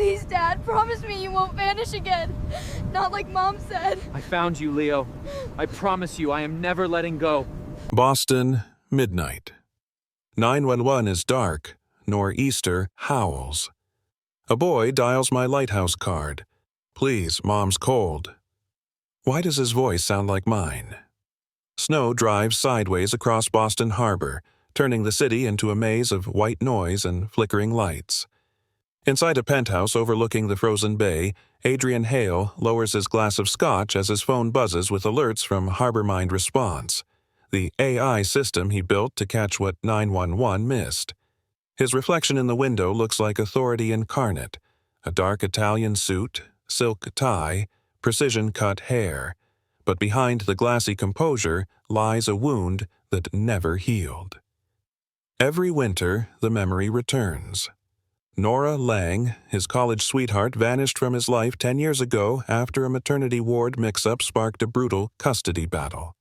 Please, Dad, promise me you won't vanish again. Not like Mom said. I found you, Leo. I promise you I am never letting go. Boston, midnight. 911 is dark. Nor'easter howls. A boy dials my lighthouse card. Please, Mom's cold. Why does his voice sound like mine? Snow drives sideways across Boston Harbor, turning the city into a maze of white noise and flickering lights. Inside a penthouse overlooking the frozen bay, Adrian Hale lowers his glass of scotch as his phone buzzes with alerts from HarborMind Response, the AI system he built to catch what 911 missed. His reflection in the window looks like authority incarnate, a dark Italian suit, silk tie, precision-cut hair. But behind the glassy composure lies a wound that never healed. Every winter, the memory returns. Nora Lang, his college sweetheart, vanished from his life 10 years ago after a maternity ward mix-up sparked a brutal custody battle.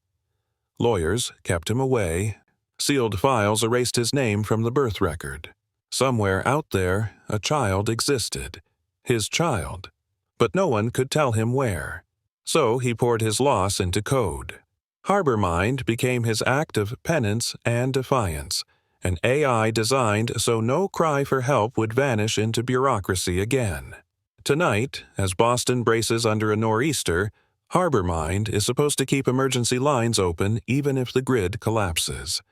Lawyers kept him away. Sealed files erased his name from the birth record. Somewhere out there, a child existed. His child. But no one could tell him where. So he poured his loss into code. HarborMind became his act of penance and defiance, an AI designed so no cry for help would vanish into bureaucracy again. Tonight, as Boston braces under a nor'easter, HarborMind is supposed to keep emergency lines open even if the grid collapses.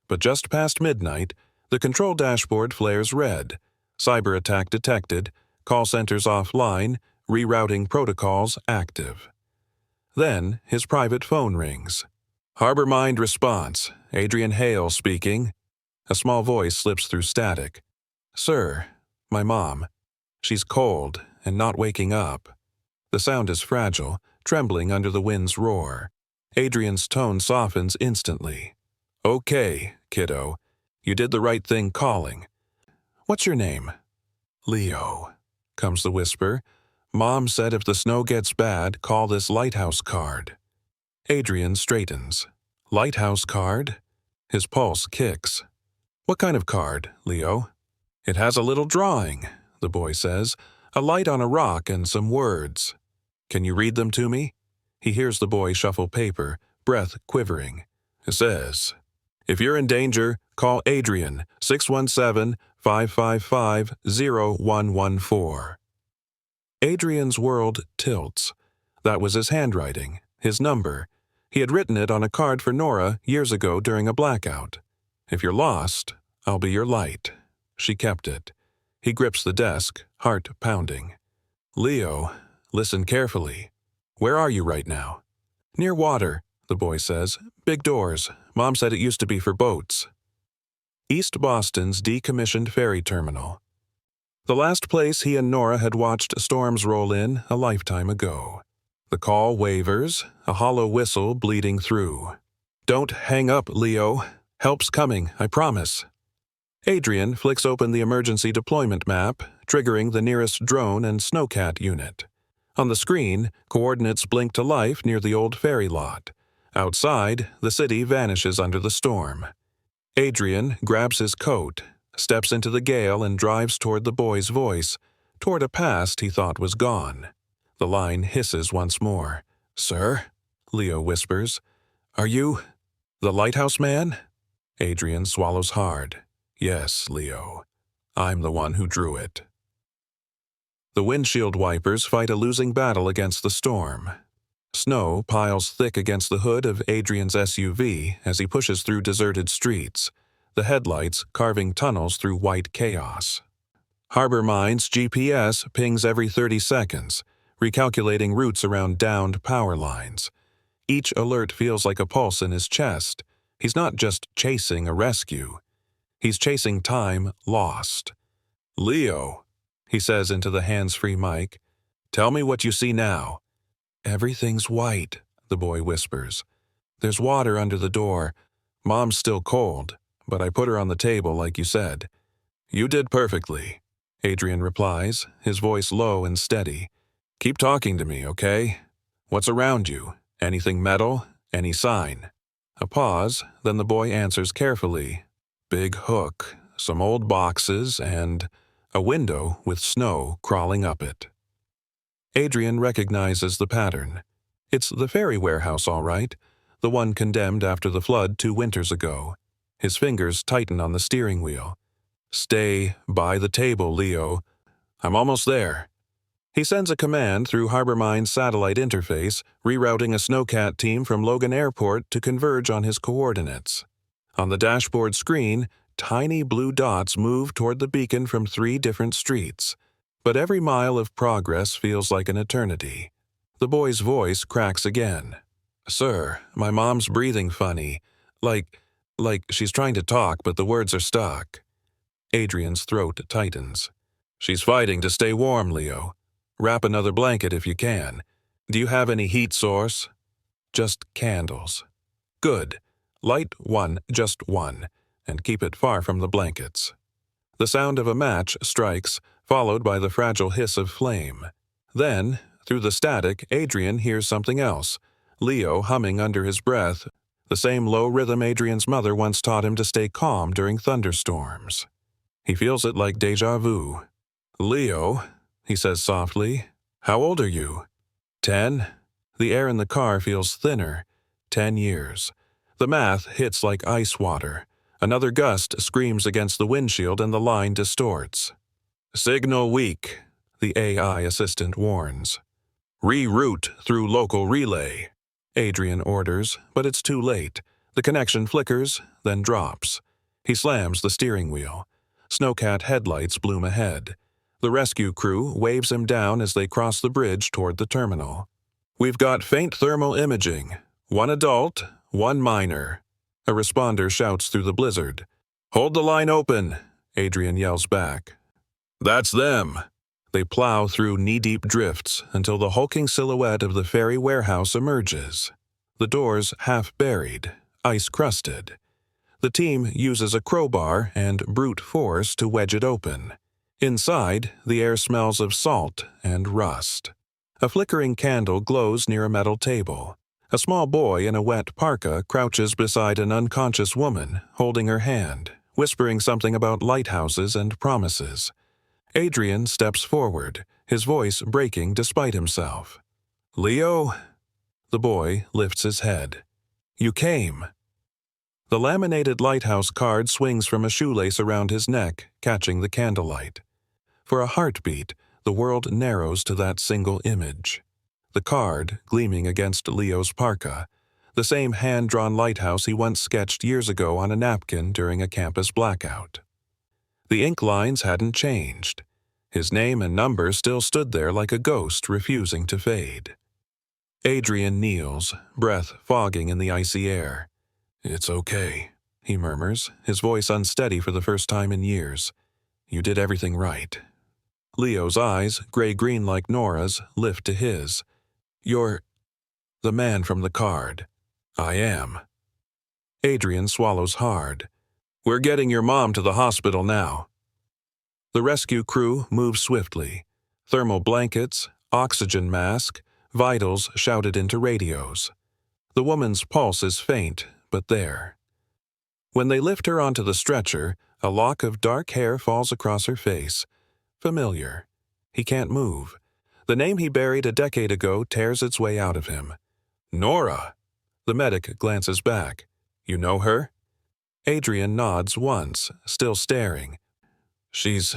But just past midnight, the control dashboard flares red. Cyber attack detected, call centers offline, rerouting protocols active. Then his private phone rings. HarborMind Response, Adrian Hale speaking. A small voice slips through static. Sir, my mom. She's cold and not waking up. The sound is fragile, trembling under the wind's roar. Adrian's tone softens instantly. Okay, kiddo. You did the right thing calling. What's your name? Leo, comes the whisper. Mom said if the snow gets bad, call this lighthouse card. Adrian straightens. Lighthouse card? His pulse kicks. What kind of card, Leo? It has a little drawing, the boy says, a light on a rock and some words. Can you read them to me? He hears the boy shuffle paper, breath quivering. It says, if you're in danger, call Adrian, 617-555-0114. Adrian's world tilts. That was his handwriting, his number. He had written it on a card for Nora years ago during a blackout. If you're lost, I'll be your light. She kept it. He grips the desk, heart pounding. Leo, listen carefully. Where are you right now? Near water, the boy says. Big doors. Mom said it used to be for boats. East Boston's decommissioned ferry terminal. The last place he and Nora had watched storms roll in a lifetime ago. The call wavers, a hollow whistle bleeding through. Don't hang up, Leo. Help's coming, I promise. Adrian flicks open the emergency deployment map, triggering the nearest drone and snowcat unit. On the screen, coordinates blink to life near the old ferry lot. Outside, the city vanishes under the storm. Adrian grabs his coat, steps into the gale and drives toward the boy's voice, toward a past he thought was gone. The line hisses once more. Sir? Leo whispers. Are you the lighthouse man? Adrian swallows hard. Yes, Leo. I'm the one who drew it. The windshield wipers fight a losing battle against the storm. Snow piles thick against the hood of Adrian's SUV as he pushes through deserted streets, the headlights carving tunnels through white chaos. HarborMind's GPS pings every 30 seconds, recalculating routes around downed power lines. Each alert feels like a pulse in his chest. He's not just chasing a rescue. He's chasing time lost. Leo, he says into the hands-free mic, tell me what you see now. Everything's white, the boy whispers. There's water under the door. Mom's still cold, but I put her on the table like you said. You did perfectly, Adrian replies, his voice low and steady. Keep talking to me, okay? What's around you? Anything metal? Any sign? A pause, then the boy answers carefully. Big hook, some old boxes, and a window with snow crawling up it. Adrian recognizes the pattern. It's the ferry warehouse, all right, the one condemned after the flood 2 winters ago. His fingers tighten on the steering wheel. "Stay by the table, Leo. I'm almost there." He sends a command through HarborMine's satellite interface, rerouting a snowcat team from Logan Airport to converge on his coordinates. On the dashboard screen, tiny blue dots move toward the beacon from 3 different streets. But every mile of progress feels like an eternity. The boy's voice cracks again. "Sir, my mom's breathing funny. Like she's trying to talk, but the words are stuck." Adrian's throat tightens. "She's fighting to stay warm, Leo. Wrap another blanket if you can. Do you have any heat source?" "Just candles." "Good. Light one, just one, and keep it far from the blankets." The sound of a match strikes, followed by the fragile hiss of flame. Then, through the static, Adrian hears something else, Leo humming under his breath, the same low rhythm Adrian's mother once taught him to stay calm during thunderstorms. He feels it like déjà vu. "Leo," he says softly, "how old are you?" 10. The air in the car feels thinner. 10 years. The math hits like ice water. Another gust screams against the windshield and the line distorts. "Signal weak," the AI assistant warns. "Reroute through local relay," Adrian orders, but it's too late. The connection flickers, then drops. He slams the steering wheel. Snowcat headlights bloom ahead. The rescue crew waves him down as they cross the bridge toward the terminal. "We've got faint thermal imaging. 1 adult, 1 minor." A responder shouts through the blizzard. "Hold the line open," Adrian yells back. "That's them." They plow through knee-deep drifts until the hulking silhouette of the ferry warehouse emerges. The doors half buried, ice-crusted. The team uses a crowbar and brute force to wedge it open. Inside, the air smells of salt and rust. A flickering candle glows near a metal table. A small boy in a wet parka crouches beside an unconscious woman, holding her hand, whispering something about lighthouses and promises. Adrian steps forward, his voice breaking despite himself. "Leo?" The boy lifts his head. "You came." The laminated lighthouse card swings from a shoelace around his neck, catching the candlelight. For a heartbeat, the world narrows to that single image. The card gleaming against Leo's parka, the same hand-drawn lighthouse he once sketched years ago on a napkin during a campus blackout. The ink lines hadn't changed. His name and number still stood there like a ghost refusing to fade. Adrian kneels, breath fogging in the icy air. "It's okay," he murmurs, his voice unsteady for the first time in years. "You did everything right." Leo's eyes, gray-green like Nora's, lift to his. "You're the man from the card." "I am." Adrian swallows hard. "We're getting your mom to the hospital now." The rescue crew moves swiftly. Thermal blankets, oxygen mask, vitals shouted into radios. The woman's pulse is faint, but there. When they lift her onto the stretcher, a lock of dark hair falls across her face. Familiar. He can't move. The name he buried a decade ago tears its way out of him. "Nora!" The medic glances back. "You know her?" Adrian nods once, still staring. She's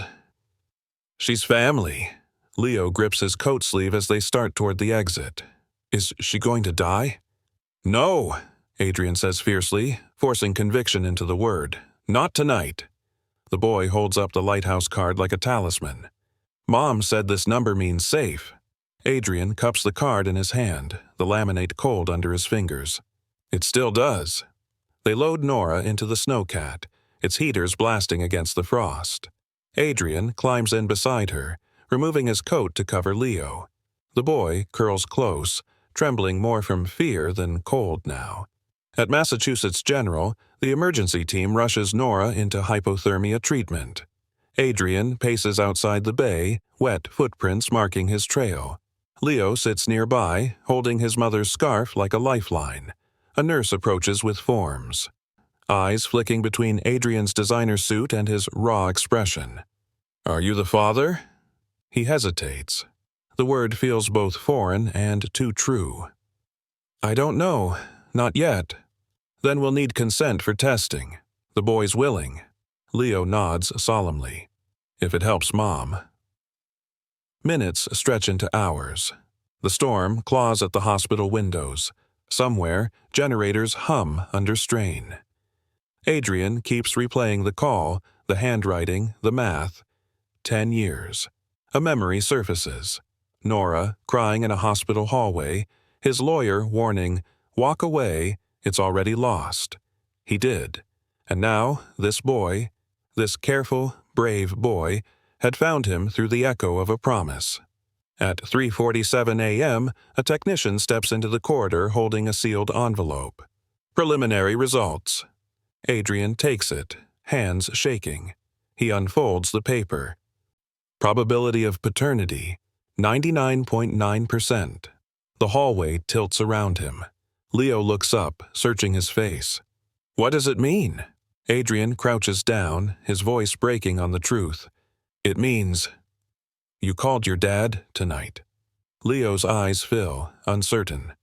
family." Leo grips his coat sleeve as they start toward the exit. "Is she going to die?" "No," Adrian says fiercely, forcing conviction into the word. "Not tonight." The boy holds up the lighthouse card like a talisman. "Mom said this number means safe." Adrian cups the card in his hand, the laminate cold under his fingers. "It still does." They load Nora into the snowcat, its heaters blasting against the frost. Adrian climbs in beside her, removing his coat to cover Leo. The boy curls close, trembling more from fear than cold now. At Massachusetts General, the emergency team rushes Nora into hypothermia treatment. Adrian paces outside the bay, wet footprints marking his trail. Leo sits nearby, holding his mother's scarf like a lifeline. A nurse approaches with forms, eyes flicking between Adrian's designer suit and his raw expression. Are you the father? He hesitates. The word feels both foreign and too true. I don't know. Not yet. Then we'll need consent for testing. The boy's willing. Leo nods solemnly. If it helps Mom. Minutes stretch into hours. The storm claws at the hospital windows. Somewhere, generators hum under strain. Adrian keeps replaying the call, the handwriting, the math. 10 years. A memory surfaces. Nora, crying in a hospital hallway, his lawyer warning, walk away, it's already lost. He did. And now, this boy, this careful, brave boy, had found him through the echo of a promise. At 3:47 a.m., a technician steps into the corridor holding a sealed envelope. Preliminary results. Adrian takes it, hands shaking. He unfolds the paper. Probability of paternity, 99.9%. The hallway tilts around him. Leo looks up, searching his face. What does it mean? Adrian crouches down, his voice breaking on the truth. It means, you called your dad tonight. Leo's eyes fill, uncertain.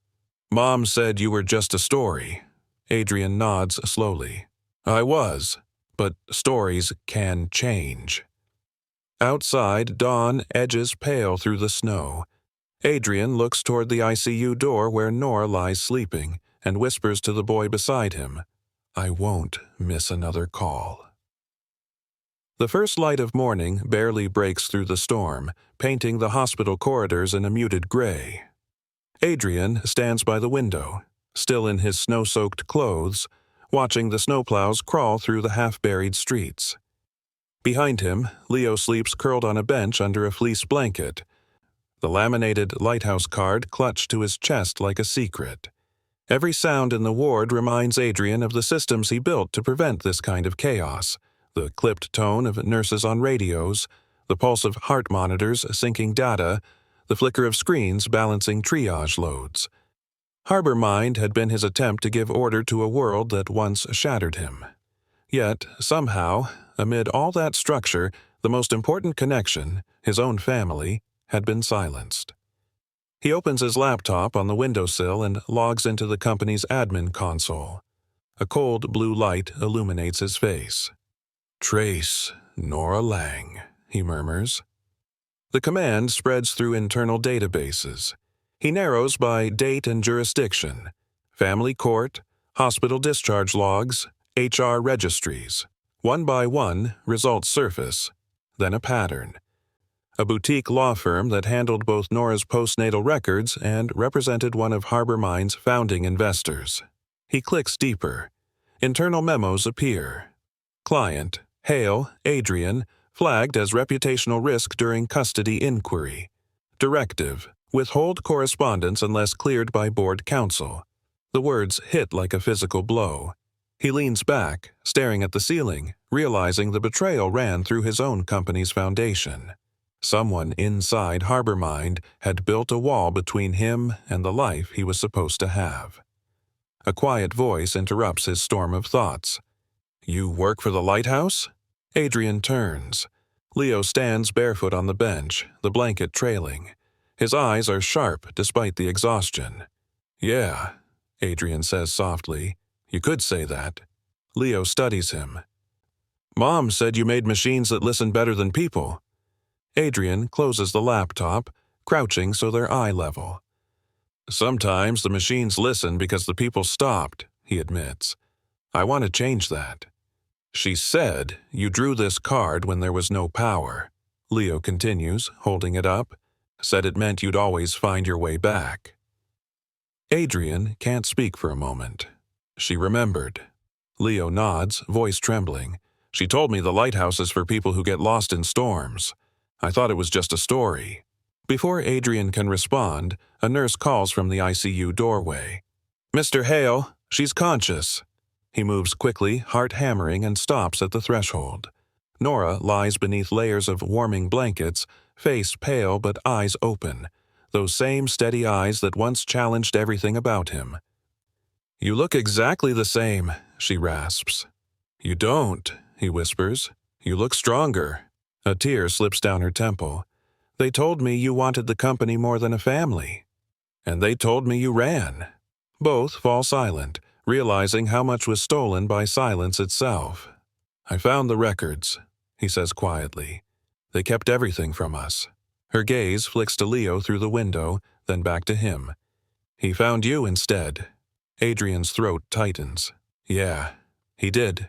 Mom said you were just a story. Adrian nods slowly. I was, but stories can change. Outside, dawn edges pale through the snow. Adrian looks toward the ICU door where Nora lies sleeping and whispers to the boy beside him, I won't miss another call. The first light of morning barely breaks through the storm, painting the hospital corridors in a muted gray. Adrian stands by the window, still in his snow-soaked clothes, watching the snowplows crawl through the half-buried streets. Behind him, Leo sleeps curled on a bench under a fleece blanket, the laminated lighthouse card clutched to his chest like a secret. Every sound in the ward reminds Adrian of the systems he built to prevent this kind of chaos, the clipped tone of nurses on radios, the pulse of heart monitors syncing data, the flicker of screens balancing triage loads. Harbor Mind had been his attempt to give order to a world that once shattered him. Yet, somehow, amid all that structure, the most important connection, his own family, had been silenced. He opens his laptop on the windowsill and logs into the company's admin console. A cold blue light illuminates his face. Trace Nora Lang, he murmurs. The command spreads through internal databases. He narrows by date and jurisdiction, family court, hospital discharge logs, HR registries. One by one, results surface, then a pattern. A boutique law firm that handled both Nora's postnatal records and represented one of Harbor Mind's founding investors. He clicks deeper. Internal memos appear. Client, Hale, Adrian, flagged as reputational risk during custody inquiry. Directive, withhold correspondence unless cleared by board counsel. The words hit like a physical blow. He leans back, staring at the ceiling, realizing the betrayal ran through his own company's foundation. Someone inside Harbor Mind had built a wall between him and the life he was supposed to have. A quiet voice interrupts his storm of thoughts. You work for the lighthouse? Adrian turns. Leo stands barefoot on the bench, the blanket trailing. His eyes are sharp despite the exhaustion. Yeah, Adrian says softly. You could say that. Leo studies him. Mom said you made machines that listen better than people. Adrian closes the laptop, crouching so they're eye level. Sometimes the machines listen because the people stopped, he admits. I want to change that. She said you drew this card when there was no power. Leo continues, holding it up. Said it meant you'd always find your way back. Adrian can't speak for a moment. She remembered. Leo nods, voice trembling. She told me the lighthouse is for people who get lost in storms. I thought it was just a story. Before Adrian can respond, a nurse calls from the ICU doorway. Mr. Hale, she's conscious. He moves quickly, heart hammering, and stops at the threshold. Nora lies beneath layers of warming blankets, face pale but eyes open, those same steady eyes that once challenged everything about him. You look exactly the same, she rasps. You don't, he whispers. You look stronger. A tear slips down her temple. They told me you wanted the company more than a family. And they told me you ran. Both fall silent, realizing how much was stolen by silence itself. I found the records, he says quietly. They kept everything from us. Her gaze flicks to Leo through the window, then back to him. He found you instead. Adrian's throat tightens. Yeah, he did.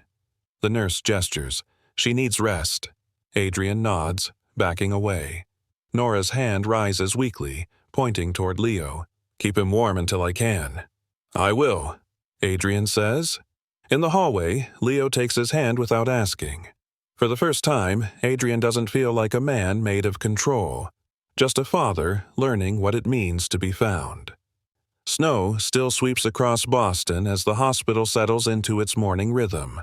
The nurse gestures. She needs rest. Adrian nods, backing away. Nora's hand rises weakly, pointing toward Leo. Keep him warm until I can. I will, Adrian says. In the hallway, Leo takes his hand without asking. For the first time, Adrian doesn't feel like a man made of control, just a father learning what it means to be found. Snow still sweeps across Boston as the hospital settles into its morning rhythm.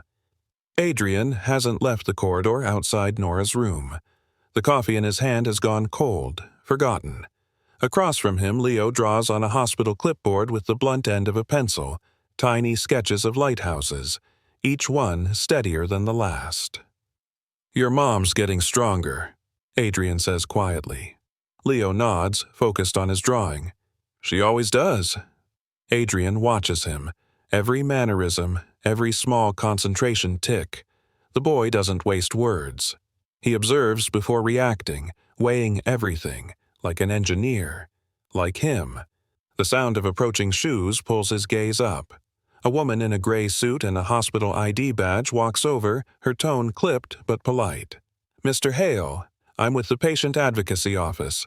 Adrian hasn't left the corridor outside Nora's room. The coffee in his hand has gone cold, forgotten. Across from him, Leo draws on a hospital clipboard with the blunt end of a pencil, tiny sketches of lighthouses, each one steadier than the last. Your mom's getting stronger, Adrian says quietly. Leo nods, focused on his drawing. She always does. Adrian watches him, every mannerism, every small concentration tick. The boy doesn't waste words. He observes before reacting, weighing everything, like an engineer. Like him. The sound of approaching shoes pulls his gaze up. A woman in a gray suit and a hospital ID badge walks over, her tone clipped but polite. Mr. Hale, I'm with the Patient Advocacy Office.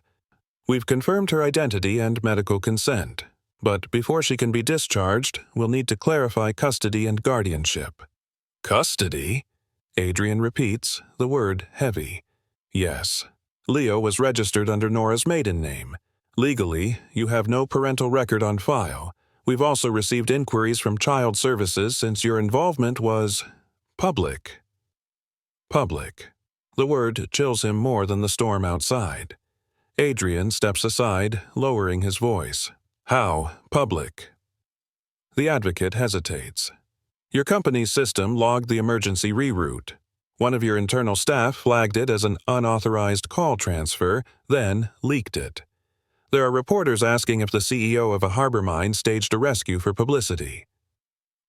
We've confirmed her identity and medical consent, but before she can be discharged, we'll need to clarify custody and guardianship. Custody? Adrian repeats, the word heavy. Yes. Leo was registered under Nora's maiden name. Legally, you have no parental record on file. We've also received inquiries from Child Services since your involvement was public. Public. The word chills him more than the storm outside. Adrian steps aside, lowering his voice. How public? The advocate hesitates. Your company's system logged the emergency reroute. One of your internal staff flagged it as an unauthorized call transfer, then leaked it. There are reporters asking if the CEO of a harbor mine staged a rescue for publicity.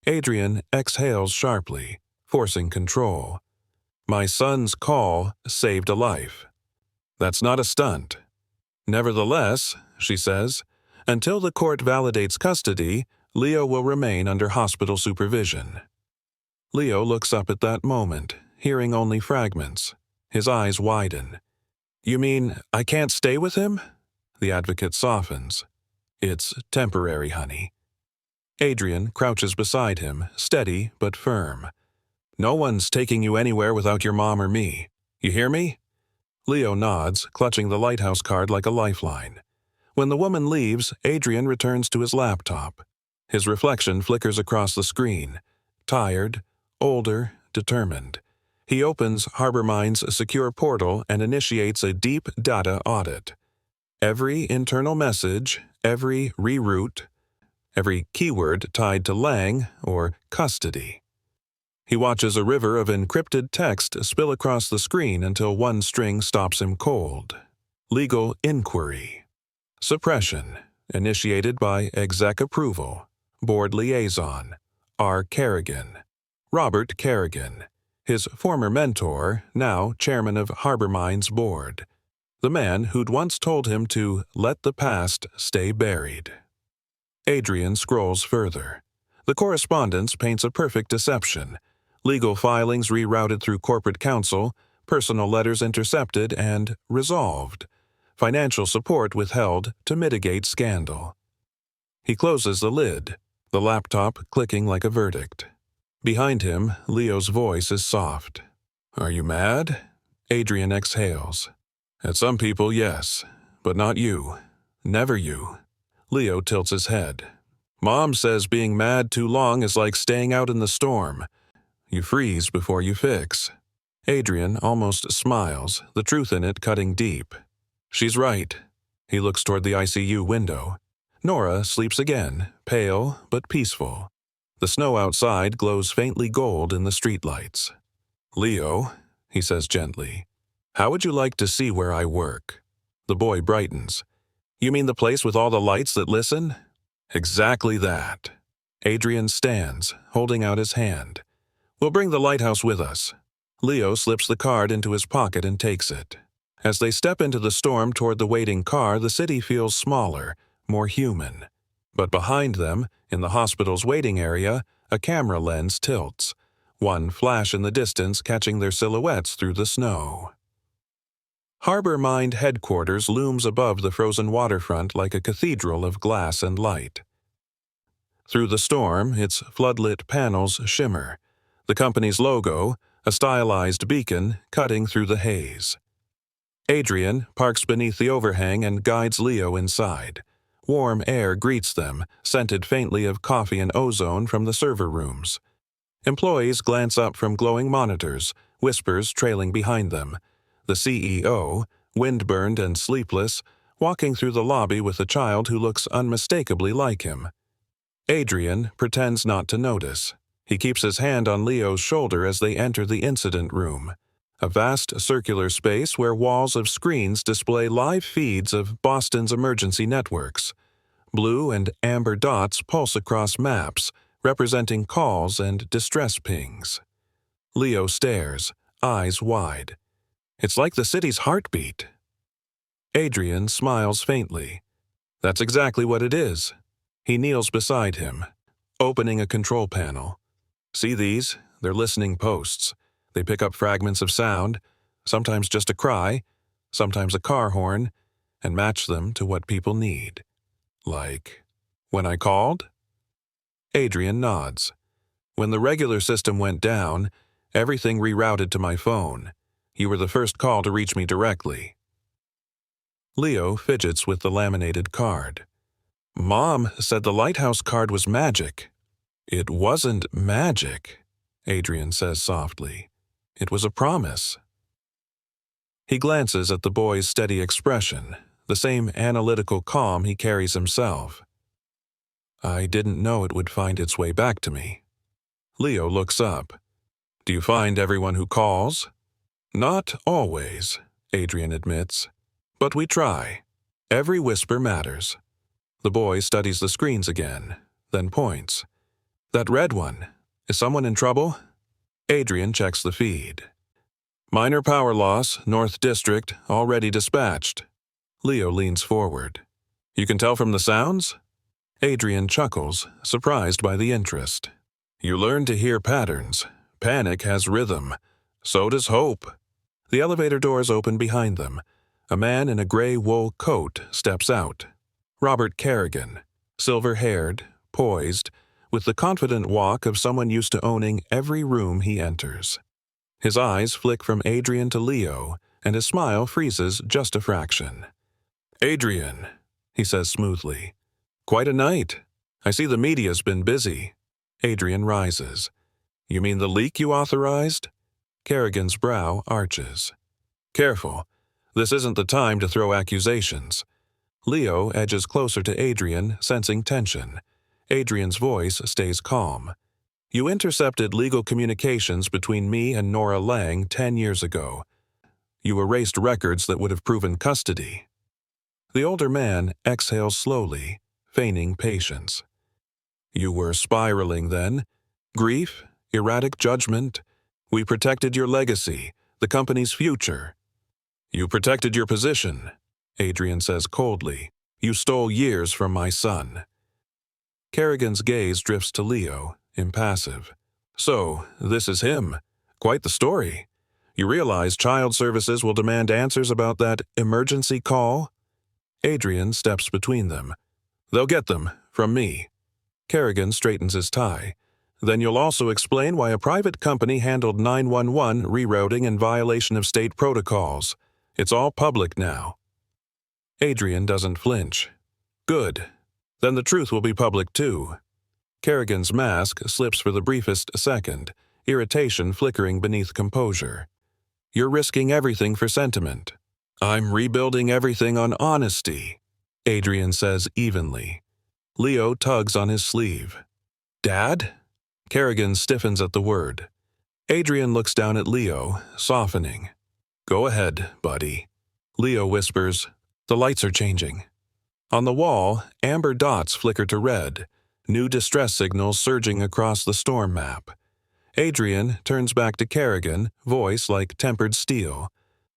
Adrian exhales sharply, forcing control. My son's call saved a life. That's not a stunt. Nevertheless, she says, until the court validates custody, Leo will remain under hospital supervision. Leo looks up at that moment, hearing only fragments. His eyes widen. You mean I can't stay with him? The advocate softens. It's temporary, honey. Adrian crouches beside him, steady but firm. No one's taking you anywhere without your mom or me. You hear me? Leo nods, clutching the lighthouse card like a lifeline. When the woman leaves, Adrian returns to his laptop. His reflection flickers across the screen. Tired, older, determined. He opens Harbor Mine's secure portal and initiates a deep data audit. Every internal message, every reroute, every keyword tied to Lang or custody. He watches a river of encrypted text spill across the screen until one string stops him cold. Legal inquiry. Suppression, initiated by exec approval. Board liaison, R. Kerrigan. Robert Kerrigan, his former mentor, now chairman of Harbor Mine's board. The man who'd once told him to let the past stay buried. Adrian scrolls further. The correspondence paints a perfect deception. Legal filings rerouted through corporate counsel, personal letters intercepted and resolved. Financial support withheld to mitigate scandal. He closes the lid, the laptop clicking like a verdict. Behind him, Leo's voice is soft. Are you mad? Adrian exhales. At some people, yes, but not you. Never you. Leo tilts his head. Mom says being mad too long is like staying out in the storm. You freeze before you fix. Adrian almost smiles, the truth in it cutting deep. She's right. He looks toward the ICU window. Nora sleeps again, pale but peaceful. The snow outside glows faintly gold in the streetlights. Leo, he says gently, How would you like to see where I work? The boy brightens. You mean the place with all the lights that listen? Exactly that. Adrian stands, holding out his hand. We'll bring the lighthouse with us. Leo slips the card into his pocket and takes it. As they step into the storm toward the waiting car, the city feels smaller, more human. But behind them, in the hospital's waiting area, a camera lens tilts, one flash in the distance catching their silhouettes through the snow. Harbor Mind headquarters looms above the frozen waterfront like a cathedral of glass and light. Through the storm, its floodlit panels shimmer, the company's logo, a stylized beacon, cutting through the haze. Adrian parks beneath the overhang and guides Leo inside. Warm air greets them, scented faintly of coffee and ozone from the server rooms. Employees glance up from glowing monitors, whispers trailing behind them. The CEO, windburned and sleepless, walking through the lobby with a child who looks unmistakably like him. Adrian pretends not to notice. He keeps his hand on Leo's shoulder as they enter the incident room, a vast circular space where walls of screens display live feeds of Boston's emergency networks. Blue and amber dots pulse across maps, representing calls and distress pings. Leo stares, eyes wide. It's like the city's heartbeat. Adrian smiles faintly. That's exactly what it is. He kneels beside him, opening a control panel. See these? They're listening posts. They pick up fragments of sound, sometimes just a cry, sometimes a car horn, and match them to what people need. Like, when I called? Adrian nods. When the regular system went down, everything rerouted to my phone. You were the first call to reach me directly. Leo fidgets with the laminated card. Mom said the lighthouse card was magic. It wasn't magic, Adrian says softly. It was a promise. He glances at the boy's steady expression, the same analytical calm he carries himself. I didn't know it would find its way back to me. Leo looks up. Do you find everyone who calls? Not always, Adrian admits. But we try. Every whisper matters. The boy studies the screens again, then points. That red one. Is someone in trouble? Adrian checks the feed. Minor power loss, North District, already dispatched. Leo leans forward. You can tell from the sounds? Adrian chuckles, surprised by the interest. You learn to hear patterns. Panic has rhythm. So does hope. The elevator doors open behind them. A man in a gray wool coat steps out. Robert Kerrigan, silver-haired, poised, with the confident walk of someone used to owning every room he enters. His eyes flick from Adrian to Leo, and his smile freezes just a fraction. Adrian, he says smoothly. Quite a night. I see the media's been busy. Adrian rises. You mean the leak you authorized? Kerrigan's brow arches. Careful. This isn't the time to throw accusations. Leo edges closer to Adrian, sensing tension. Adrian's voice stays calm. You intercepted legal communications between me and Nora Lang 10 years ago. You erased records that would have proven custody. The older man exhales slowly, feigning patience. You were spiraling then. Grief, erratic judgment. We protected your legacy, the company's future. You protected your position, Adrian says coldly. You stole years from my son. Kerrigan's gaze drifts to Leo, impassive. So, this is him. Quite the story. You realize child services will demand answers about that emergency call? Adrian steps between them. They'll get them, from me. Kerrigan straightens his tie. Then you'll also explain why a private company handled 911 rerouting in violation of state protocols. It's all public now. Adrian doesn't flinch. Good. Then the truth will be public too. Kerrigan's mask slips for the briefest second, irritation flickering beneath composure. You're risking everything for sentiment. I'm rebuilding everything on honesty, Adrian says evenly. Leo tugs on his sleeve. Dad? Kerrigan stiffens at the word. Adrian looks down at Leo, softening. Go ahead, buddy. Leo whispers. The lights are changing. On the wall, amber dots flicker to red, new distress signals surging across the storm map. Adrian turns back to Kerrigan, voice like tempered steel.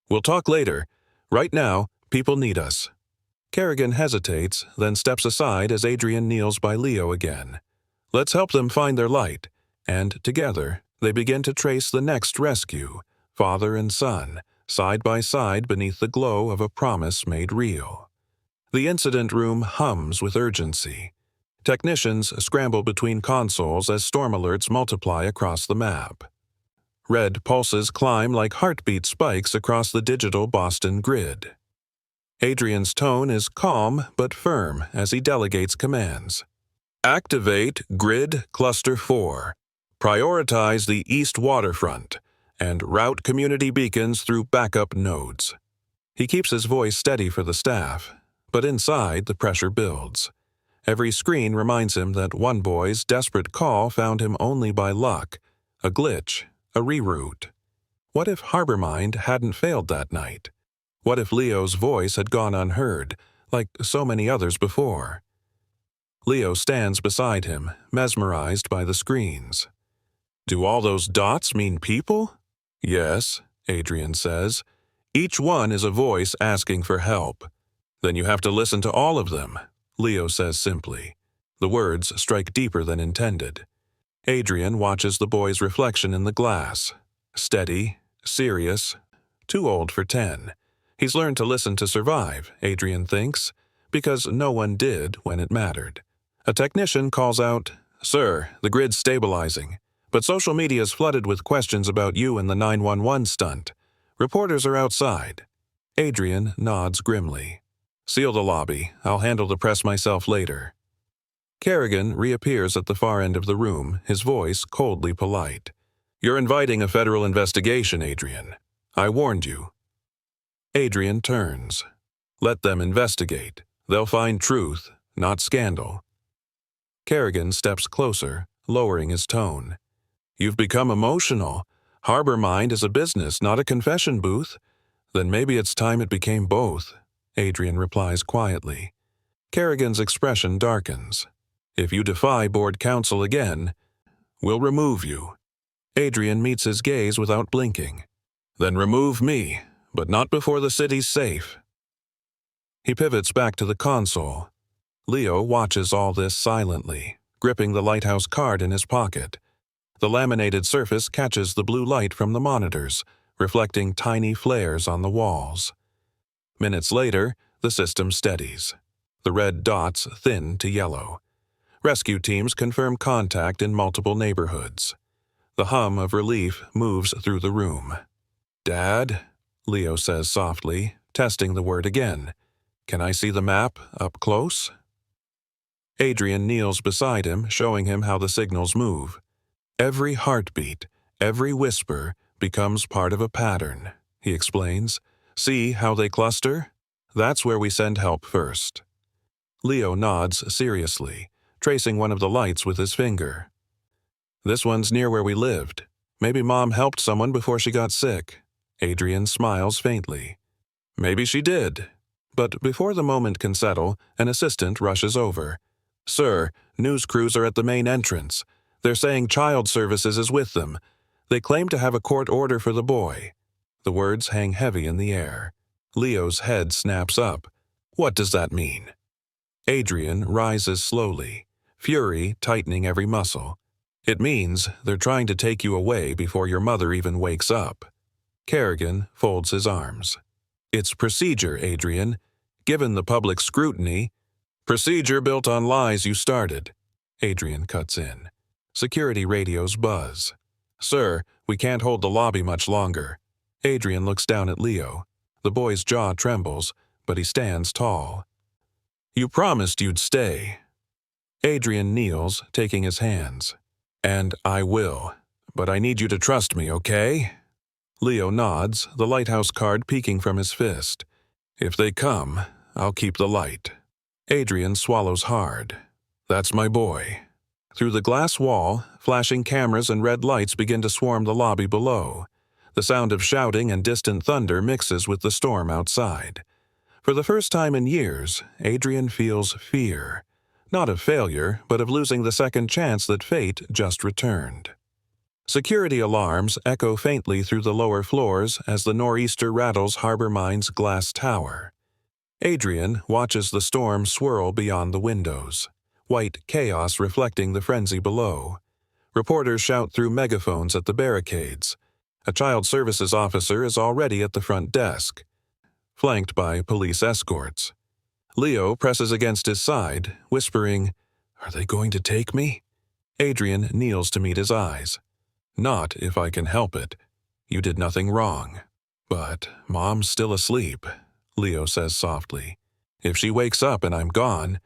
We'll talk later. Right now, people need us. Kerrigan hesitates, then steps aside as Adrian kneels by Leo again. Let's help them find their light. And together, they begin to trace the next rescue, father and son, side by side beneath the glow of a promise made real. The incident room hums with urgency. Technicians scramble between consoles as storm alerts multiply across the map. Red pulses climb like heartbeat spikes across the digital Boston grid. Adrian's tone is calm but firm as he delegates commands. Activate Grid Cluster 4. Prioritize the east waterfront and route community beacons through backup nodes. He keeps his voice steady for the staff, but inside the pressure builds. Every screen reminds him that one boy's desperate call found him only by luck, a glitch, a reroute. What if Harbormind hadn't failed that night? What if Leo's voice had gone unheard, like so many others before? Leo stands beside him, mesmerized by the screens. Do all those dots mean people? Yes, Adrian says. Each one is a voice asking for help. Then you have to listen to all of them, Leo says simply. The words strike deeper than intended. Adrian watches the boy's reflection in the glass. Steady, serious, too old for 10. He's learned to listen to survive, Adrian thinks, because no one did when it mattered. A technician calls out, Sir, the grid's stabilizing, but social media's flooded with questions about you and the 911 stunt. Reporters are outside. Adrian nods grimly. Seal the lobby. I'll handle the press myself later. Kerrigan reappears at the far end of the room, his voice coldly polite. You're inviting a federal investigation, Adrian. I warned you. Adrian turns. Let them investigate. They'll find truth, not scandal. Kerrigan steps closer, lowering his tone. You've become emotional. Harbormind is a business, not a confession booth. Then maybe it's time it became both, Adrian replies quietly. Kerrigan's expression darkens. If you defy board counsel again, we'll remove you. Adrian meets his gaze without blinking. Then remove me, but not before the city's safe. He pivots back to the console. Leo watches all this silently, gripping the lighthouse card in his pocket. The laminated surface catches the blue light from the monitors, reflecting tiny flares on the walls. Minutes later, the system steadies. The red dots thin to yellow. Rescue teams confirm contact in multiple neighborhoods. The hum of relief moves through the room. Dad, Leo says softly, testing the word again. Can I see the map up close? Adrian kneels beside him, showing him how the signals move. Every heartbeat, every whisper becomes part of a pattern, he explains. See how they cluster? That's where we send help first. Leo nods seriously, tracing one of the lights with his finger. This one's near where we lived. Maybe Mom helped someone before she got sick. Adrian smiles faintly. Maybe she did. But before the moment can settle, an assistant rushes over. Sir, news crews are at the main entrance. They're saying child services is with them. They claim to have a court order for the boy. The words hang heavy in the air. Leo's head snaps up. What does that mean? Adrian rises slowly, fury tightening every muscle. It means they're trying to take you away before your mother even wakes up. Kerrigan folds his arms. It's procedure, Adrian. Given the public scrutiny, procedure built on lies you started. Adrian cuts in. Security radios buzz. Sir, we can't hold the lobby much longer. Adrian looks down at Leo. The boy's jaw trembles, but he stands tall. You promised you'd stay. Adrian kneels, taking his hands. And I will, but I need you to trust me, okay? Leo nods, the lighthouse card peeking from his fist. If they come, I'll keep the light. Adrian swallows hard. That's my boy. Through the glass wall, flashing cameras and red lights begin to swarm the lobby below. The sound of shouting and distant thunder mixes with the storm outside. For the first time in years, Adrian feels fear. Not of failure, but of losing the second chance that fate just returned. Security alarms echo faintly through the lower floors as the nor'easter rattles Harbor Mine's glass tower. Adrian watches the storm swirl beyond the windows, white chaos reflecting the frenzy below. Reporters shout through megaphones at the barricades. A child services officer is already at the front desk, flanked by police escorts. Leo presses against his side, whispering, "Are they going to take me?" Adrian kneels to meet his eyes. "Not if I can help it. You did nothing wrong." "But Mom's still asleep," Leo says softly. "If she wakes up and I'm gone..."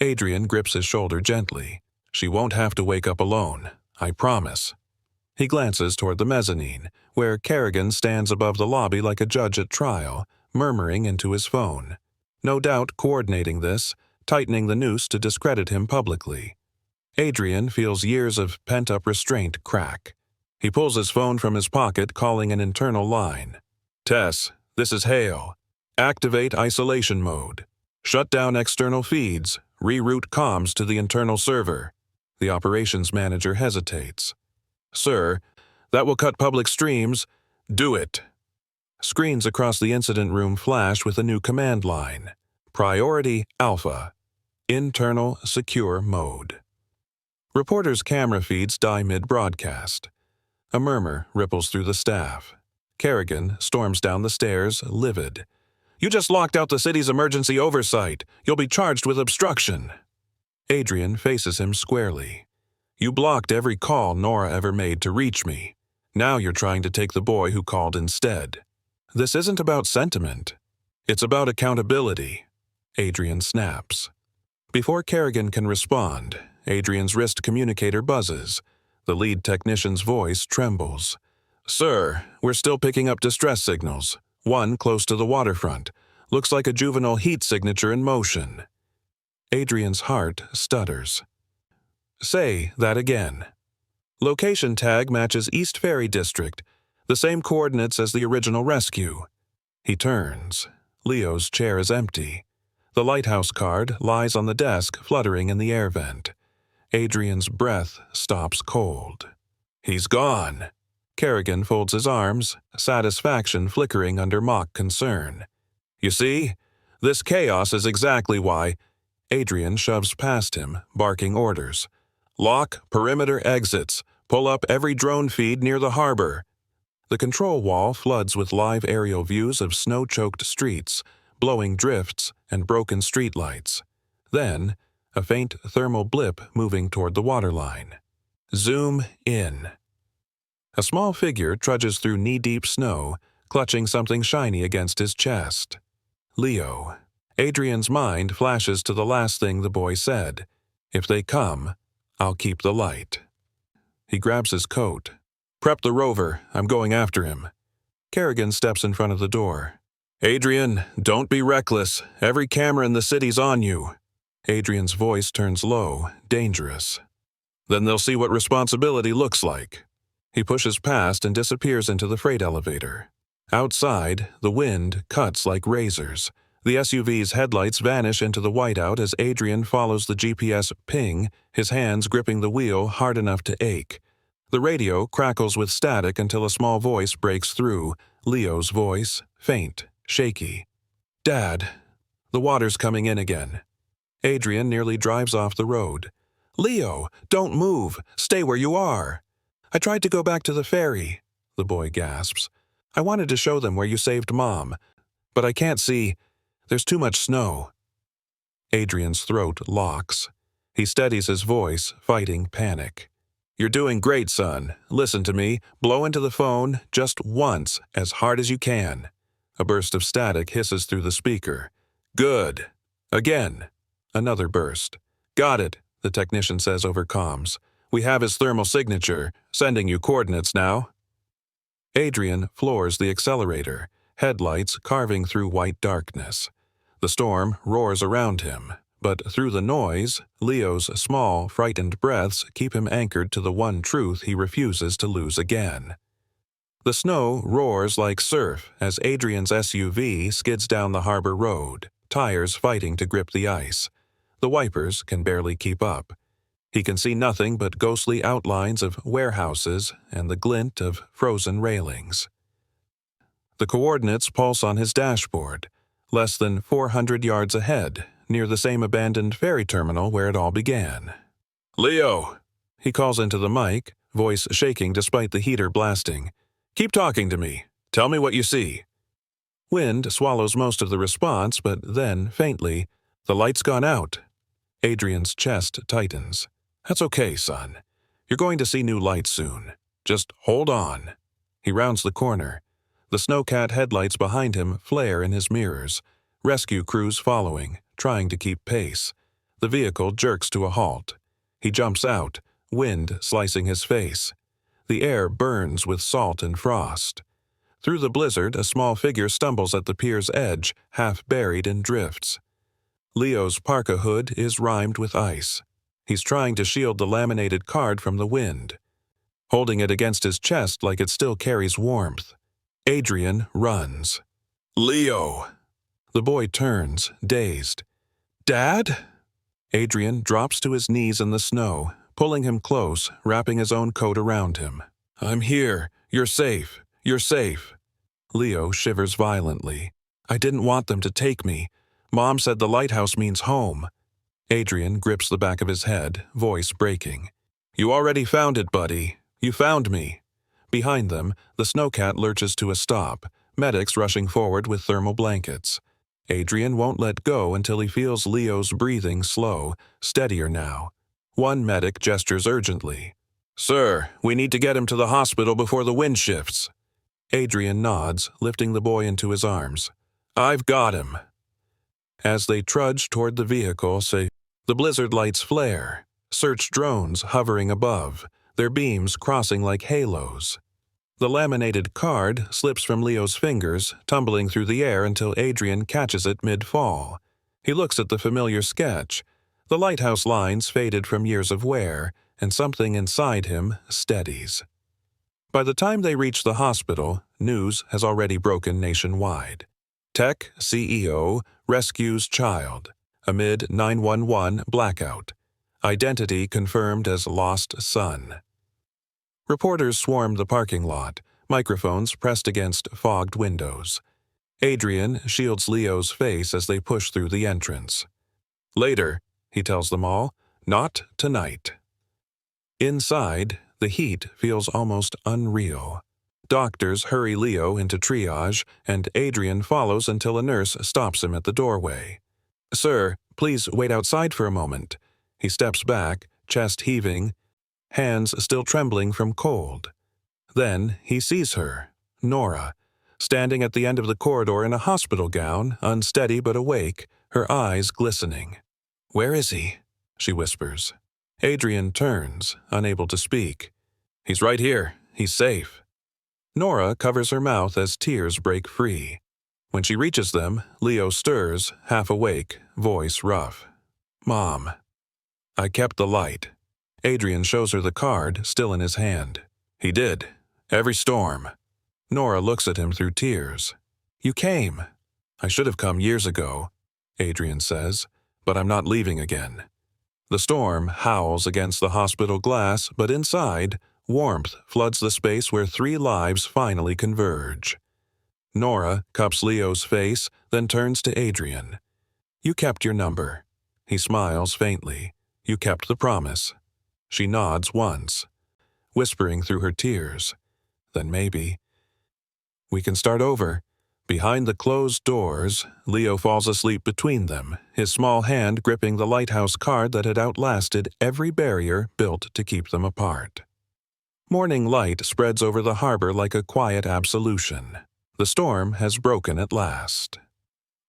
Adrian grips his shoulder gently. "She won't have to wake up alone. I promise." He glances toward the mezzanine, where Kerrigan stands above the lobby like a judge at trial, murmuring into his phone. No doubt coordinating this, tightening the noose to discredit him publicly. Adrian feels years of pent-up restraint crack. He pulls his phone from his pocket, calling an internal line. "Tess, this is Hale. Activate isolation mode. Shut down external feeds. Reroute comms to the internal server." The operations manager hesitates. "Sir, that will cut public streams." "Do it." Screens across the incident room flash with a new command line. Priority Alpha. Internal secure mode. Reporters' camera feeds die mid-broadcast. A murmur ripples through the staff. Kerrigan storms down the stairs, livid. "You just locked out the city's emergency oversight. You'll be charged with obstruction." Adrian faces him squarely. "You blocked every call Nora ever made to reach me. Now you're trying to take the boy who called instead. This isn't about sentiment. It's about accountability." Adrian snaps. Before Kerrigan can respond, Adrian's wrist communicator buzzes. The lead technician's voice trembles. "Sir, we're still picking up distress signals. One close to the waterfront. Looks like a juvenile heat signature in motion." Adrian's heart stutters. "Say that again." Location tag matches East Ferry District, the same coordinates as the original rescue. He turns. Leo's chair is empty. The lighthouse card lies on the desk, fluttering in the air vent. Adrian's breath stops cold. "He's gone." Kerrigan folds his arms, satisfaction flickering under mock concern. "You see? This chaos is exactly why..." Adrian shoves past him, barking orders. "Lock perimeter exits. Pull up every drone feed near the harbor." The control wall floods with live aerial views of snow-choked streets, blowing drifts, and broken streetlights. Then, a faint thermal blip moving toward the waterline. Zoom in. A small figure trudges through knee-deep snow, clutching something shiny against his chest. Leo. Adrian's mind flashes to the last thing the boy said. "If they come, I'll keep the light." He grabs his coat. "Prep the rover. I'm going after him." Kerrigan steps in front of the door. "Adrian, don't be reckless. Every camera in the city's on you." Adrian's voice turns low, dangerous. "Then they'll see what responsibility looks like." He pushes past and disappears into the freight elevator. Outside, the wind cuts like razors. The SUV's headlights vanish into the whiteout as Adrian follows the GPS ping, his hands gripping the wheel hard enough to ache. The radio crackles with static until a small voice breaks through, Leo's voice, faint, shaky. "Dad, the water's coming in again." Adrian nearly drives off the road. "Leo, don't move. Stay where you are." "I tried to go back to the ferry," the boy gasps. "I wanted to show them where you saved Mom. But I can't see. There's too much snow." Adrian's throat locks. He steadies his voice, fighting panic. "You're doing great, son. Listen to me. Blow into the phone, just once, as hard as you can." A burst of static hisses through the speaker. "Good. Again." Another burst. "Got it," the technician says over comms. "We have his thermal signature. Sending you coordinates now." Adrian floors the accelerator, headlights carving through white darkness. The storm roars around him, but through the noise, Leo's small, frightened breaths keep him anchored to the one truth he refuses to lose again. The snow roars like surf as Adrian's SUV skids down the harbor road, tires fighting to grip the ice. The wipers can barely keep up. He can see nothing but ghostly outlines of warehouses and the glint of frozen railings. The coordinates pulse on his dashboard, less than 400 yards ahead, near the same abandoned ferry terminal where it all began. "Leo!" He calls into the mic, voice shaking despite the heater blasting. "Keep talking to me. Tell me what you see." Wind swallows most of the response, but then, faintly, "The light's gone out." Adrian's chest tightens. "That's okay, son. You're going to see new light soon. Just hold on." He rounds the corner. The Snowcat headlights behind him flare in his mirrors. Rescue crews following, trying to keep pace. The vehicle jerks to a halt. He jumps out, wind slicing his face. The air burns with salt and frost. Through the blizzard, a small figure stumbles at the pier's edge, half buried in drifts. Leo's parka hood is rimed with ice. He's trying to shield the laminated card from the wind, holding it against his chest like it still carries warmth. Adrian runs. "Leo!" The boy turns, dazed. "Dad?" Adrian drops to his knees in the snow, pulling him close, wrapping his own coat around him. "I'm here. You're safe. You're safe." Leo shivers violently. "I didn't want them to take me. Mom said the lighthouse means home." Adrian grips the back of his head, voice breaking. "You already found it, buddy. You found me." Behind them, the Snowcat lurches to a stop, medics rushing forward with thermal blankets. Adrian won't let go until he feels Leo's breathing slow, steadier now. One medic gestures urgently. "Sir, we need to get him to the hospital before the wind shifts." Adrian nods, lifting the boy into his arms. "I've got him." As they trudge toward the vehicle, the blizzard lights flare, search drones hovering above, their beams crossing like halos. The laminated card slips from Leo's fingers, tumbling through the air until Adrian catches it mid-fall. He looks at the familiar sketch. The lighthouse lines faded from years of wear, and something inside him steadies. By the time they reach the hospital, news has already broken nationwide. Tech CEO rescues child amid 911 blackout. Identity confirmed as lost son. Reporters swarm the parking lot, microphones pressed against fogged windows. Adrian shields Leo's face as they push through the entrance. "Later," he tells them all, "not tonight." Inside, the heat feels almost unreal. Doctors hurry Leo into triage, and Adrian follows until a nurse stops him at the doorway. "Sir, please wait outside for a moment." He steps back, chest heaving, hands still trembling from cold. Then he sees her, Nora, standing at the end of the corridor in a hospital gown, unsteady but awake, her eyes glistening. "Where is he?" she whispers. Adrian turns, unable to speak. "He's right here. He's safe." Nora covers her mouth as tears break free. When she reaches them, Leo stirs, half awake, voice rough. "Mom." "I kept the light." Adrian shows her the card, still in his hand. "He did. Every storm." Nora looks at him through tears. "You came." "I should have come years ago," Adrian says, "but I'm not leaving again." The storm howls against the hospital glass, but inside, warmth floods the space where 3 lives finally converge. Nora cups Leo's face, then turns to Adrian. "You kept your number." He smiles faintly. "You kept the promise." She nods once, whispering through her tears. "Then maybe we can start over." Behind the closed doors, Leo falls asleep between them, his small hand gripping the lighthouse card that had outlasted every barrier built to keep them apart. Morning light spreads over the harbor like a quiet absolution. The storm has broken at last.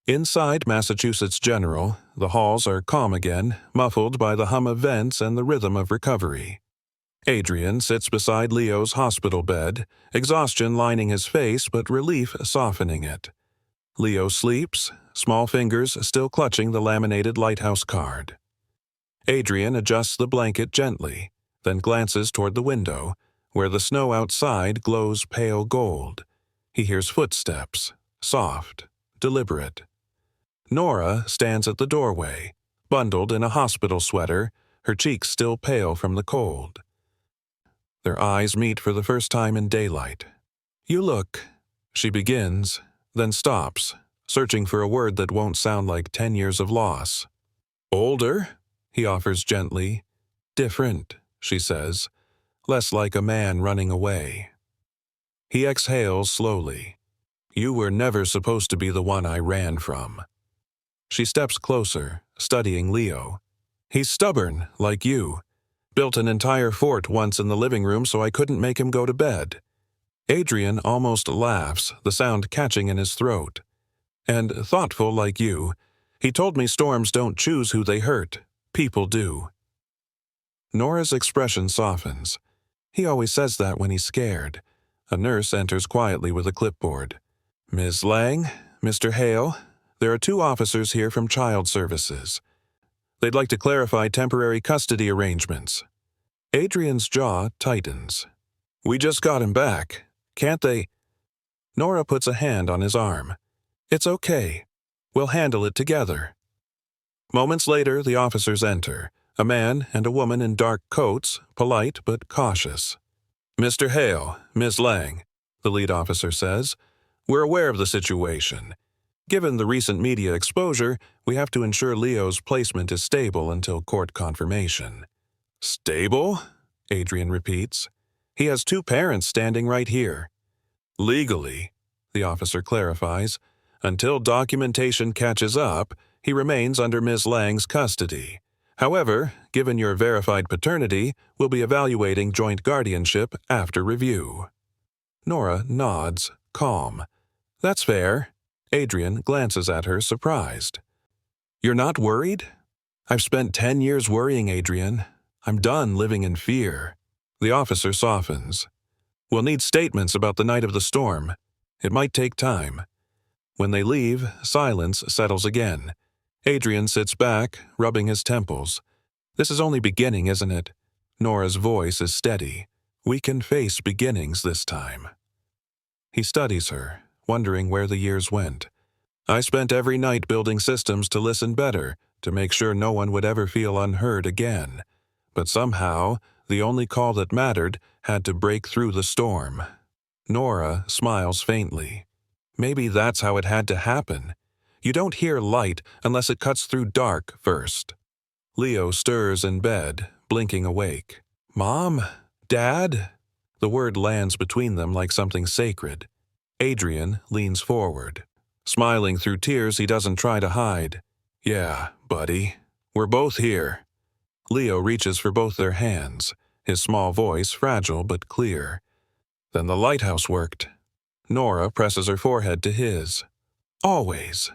Inside Massachusetts General, the halls are calm again, muffled by the hum of vents and the rhythm of recovery. Adrian sits beside Leo's hospital bed, exhaustion lining his face but relief softening it. Leo sleeps, small fingers still clutching the laminated lighthouse card. Adrian adjusts the blanket gently, then glances toward the window, where the snow outside glows pale gold. He hears footsteps, soft, deliberate. Nora stands at the doorway, bundled in a hospital sweater, her cheeks still pale from the cold. Their eyes meet for the first time in daylight. "You look," she begins, then stops, searching for a word that won't sound like 10 years of loss. "Older?" he offers gently. "Different," she says, less like a man running away. He exhales slowly. "You were never supposed to be the one I ran from." She steps closer, studying Leo. "He's stubborn, like you. Built an entire fort once in the living room so I couldn't make him go to bed." Adrian almost laughs, the sound catching in his throat. "And thoughtful like you. He told me storms don't choose who they hurt. People do." Nora's expression softens. He always says that when he's scared. A nurse enters quietly with a clipboard. "Ms. Lang, Mr. Hale, there are 2 officers here from Child Services. They'd like to clarify temporary custody arrangements." Adrian's jaw tightens. "We just got him back. Can't they—" Nora puts a hand on his arm. "It's okay. We'll handle it together." Moments later, the officers enter, a man and a woman in dark coats, polite but cautious. "Mr. Hale, Ms. Lang," the lead officer says, "we're aware of the situation. Given the recent media exposure, we have to ensure Leo's placement is stable until court confirmation." "Stable?" Adrian repeats. "He has 2 parents standing right here." "Legally," the officer clarifies, "until documentation catches up, he remains under Ms. Lang's custody. However, given your verified paternity, we'll be evaluating joint guardianship after review." Nora nods, calm. "That's fair." Adrian glances at her, surprised. "You're not worried?" "I've spent 10 years worrying, Adrian. I'm done living in fear." The officer softens. "We'll need statements about the night of the storm. It might take time." When they leave, silence settles again. Adrian sits back, rubbing his temples. "This is only beginning, isn't it?" Nora's voice is steady. "We can face beginnings this time." He studies her, wondering where the years went. "I spent every night building systems to listen better, to make sure no one would ever feel unheard again. But somehow, the only call that mattered had to break through the storm." Nora smiles faintly. "Maybe that's how it had to happen. You don't hear light unless it cuts through dark first." Leo stirs in bed, blinking awake. "Mom? Dad?" The word lands between them like something sacred. Adrian leans forward. Smiling through tears he doesn't try to hide. "Yeah, buddy. We're both here." Leo reaches for both their hands, his small voice fragile but clear. "Then the lighthouse worked." Nora presses her forehead to his. "Always."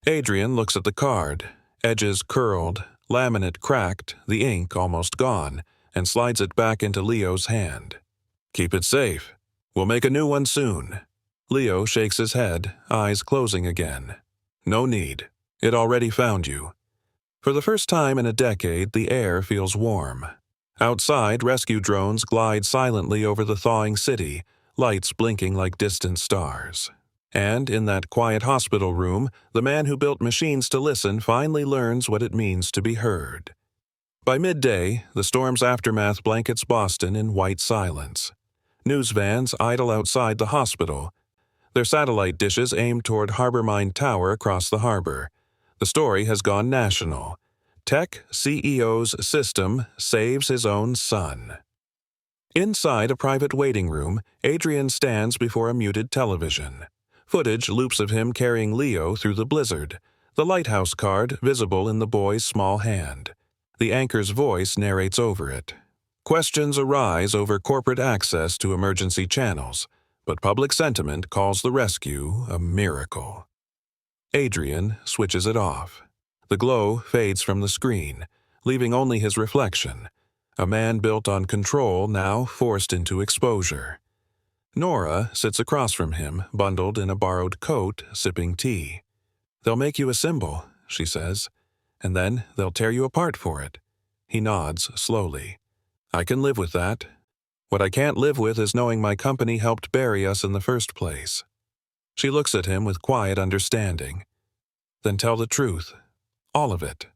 Adrian looks at the card, edges curled, laminate cracked, the ink almost gone, and slides it back into Leo's hand. "Keep it safe. We'll make a new one soon." Leo shakes his head, eyes closing again. "No need. It already found you." For the first time in a decade, the air feels warm. Outside, rescue drones glide silently over the thawing city, lights blinking like distant stars. And in that quiet hospital room, the man who built machines to listen finally learns what it means to be heard. By midday, the storm's aftermath blankets Boston in white silence. News vans idle outside the hospital, their satellite dishes aimed toward Harbormine Tower across the harbor. The story has gone national. Tech CEO's system saves his own son. Inside a private waiting room, Adrian stands before a muted television. Footage loops of him carrying Leo through the blizzard, the lighthouse card visible in the boy's small hand. The anchor's voice narrates over it. Questions arise over corporate access to emergency channels, but public sentiment calls the rescue a miracle. Adrian switches it off. The glow fades from the screen, leaving only his reflection, a man built on control now forced into exposure. Nora sits across from him, bundled in a borrowed coat, sipping tea. "They'll make you a symbol," she says, "and then they'll tear you apart for it." He nods slowly. "I can live with that." What I can't live with is knowing my company helped bury us in the first place." She looks at him with quiet understanding. "Then tell the truth. All of it."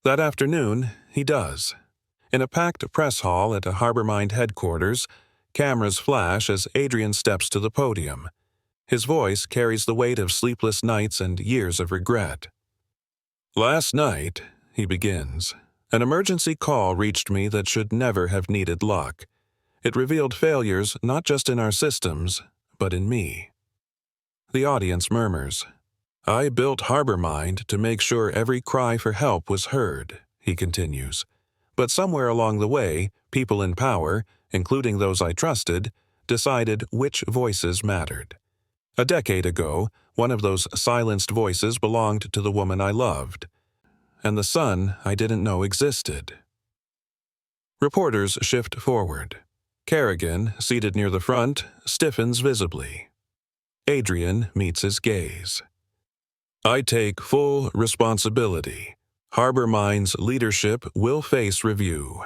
That afternoon, he does. In a packed press hall at a Harbormind headquarters, cameras flash as Adrian steps to the podium. His voice carries the weight of sleepless nights and years of regret. "Last night," he begins, "an emergency call reached me that should never have needed luck. It revealed failures not just in our systems, but in me." The audience murmurs. "I built Harbormind to make sure every cry for help was heard," he continues. "But somewhere along the way, people in power, including those I trusted, decided which voices mattered. A decade ago, one of those silenced voices belonged to the woman I loved, and the son I didn't know existed." Reporters shift forward. Kerrigan, seated near the front, stiffens visibly. Adrian meets his gaze. "I take full responsibility. Harbormind's leadership will face review.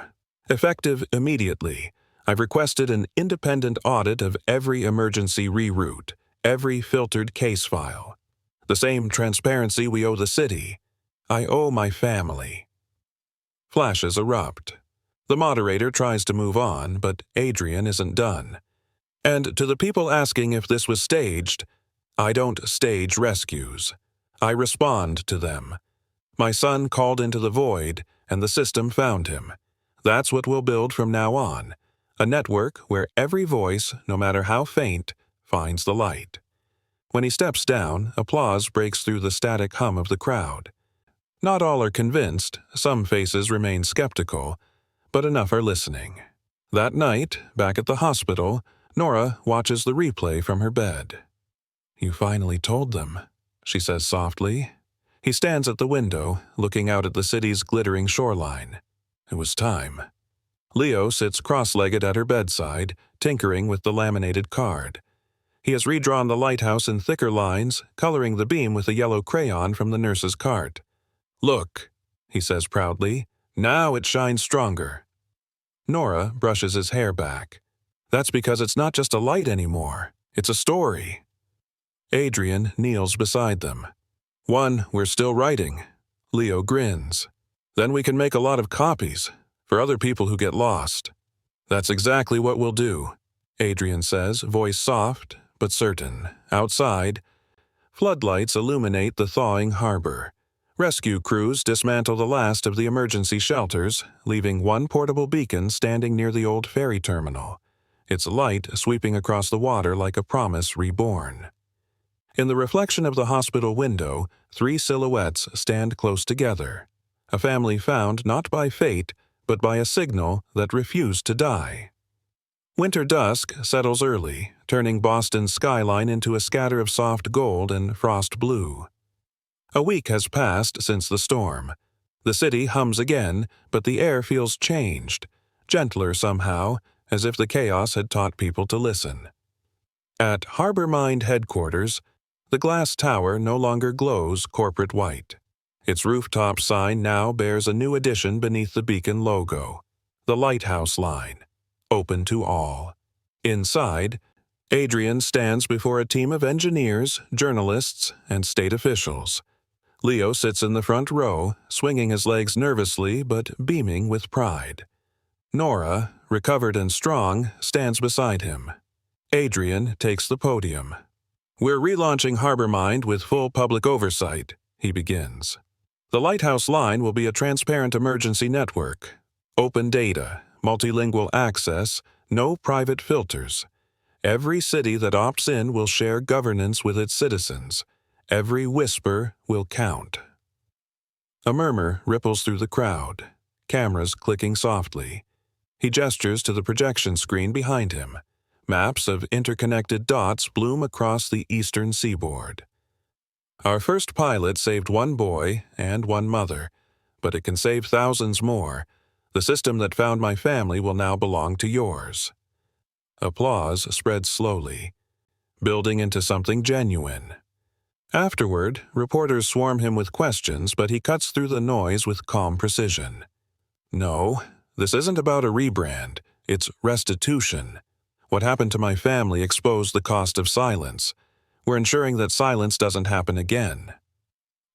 Effective immediately, I've requested an independent audit of every emergency reroute, every filtered case file. The same transparency we owe the city, I owe my family." Flashes erupt. The moderator tries to move on, but Adrian isn't done. "And to the people asking if this was staged, I don't stage rescues. I respond to them. My son called into the void, and the system found him. That's what we'll build from now on, a network where every voice, no matter how faint, finds the light." When he steps down, applause breaks through the static hum of the crowd. Not all are convinced, some faces remain skeptical, but enough are listening. That night, back at the hospital, Nora watches the replay from her bed. "You finally told them," she says softly. He stands at the window, looking out at the city's glittering shoreline. It was time. Leo sits cross-legged at her bedside, tinkering with the laminated card. He has redrawn the lighthouse in thicker lines, coloring the beam with a yellow crayon from the nurse's cart. "Look," he says proudly, "now it shines stronger." Nora brushes his hair back. "That's because it's not just a light anymore. It's a story." Adrian kneels beside them. "One we're still writing." Leo grins. "Then we can make a lot of copies, for other people who get lost." "That's exactly what we'll do," Adrian says, voice soft but certain. Outside, floodlights illuminate the thawing harbor. Rescue crews dismantle the last of the emergency shelters, leaving one portable beacon standing near the old ferry terminal, its light sweeping across the water like a promise reborn. In the reflection of the hospital window, 3 silhouettes stand close together, a family found not by fate, but by a signal that refused to die. Winter dusk settles early, turning Boston's skyline into a scatter of soft gold and frost blue. A week has passed since the storm. The city hums again, but the air feels changed, gentler somehow, as if the chaos had taught people to listen. At Harbormind headquarters, the glass tower no longer glows corporate white. Its rooftop sign now bears a new addition beneath the beacon logo, the Lighthouse Line, open to all. Inside, Adrian stands before a team of engineers, journalists, and state officials. Leo sits in the front row, swinging his legs nervously but beaming with pride. Nora, recovered and strong, stands beside him. Adrian takes the podium. "We're relaunching Harbormind with full public oversight," he begins. "The Lighthouse Line will be a transparent emergency network. Open data, multilingual access, no private filters. Every city that opts in will share governance with its citizens. Every whisper will count." A murmur ripples through the crowd, cameras clicking softly. He gestures to the projection screen behind him. Maps of interconnected dots bloom across the eastern seaboard. "Our first pilot saved one boy and one mother, but it can save thousands more. The system that found my family will now belong to yours." Applause spreads slowly, building into something genuine. Afterward, reporters swarm him with questions, but he cuts through the noise with calm precision. "No, this isn't about a rebrand. It's restitution. What happened to my family exposed the cost of silence. We're ensuring that silence doesn't happen again."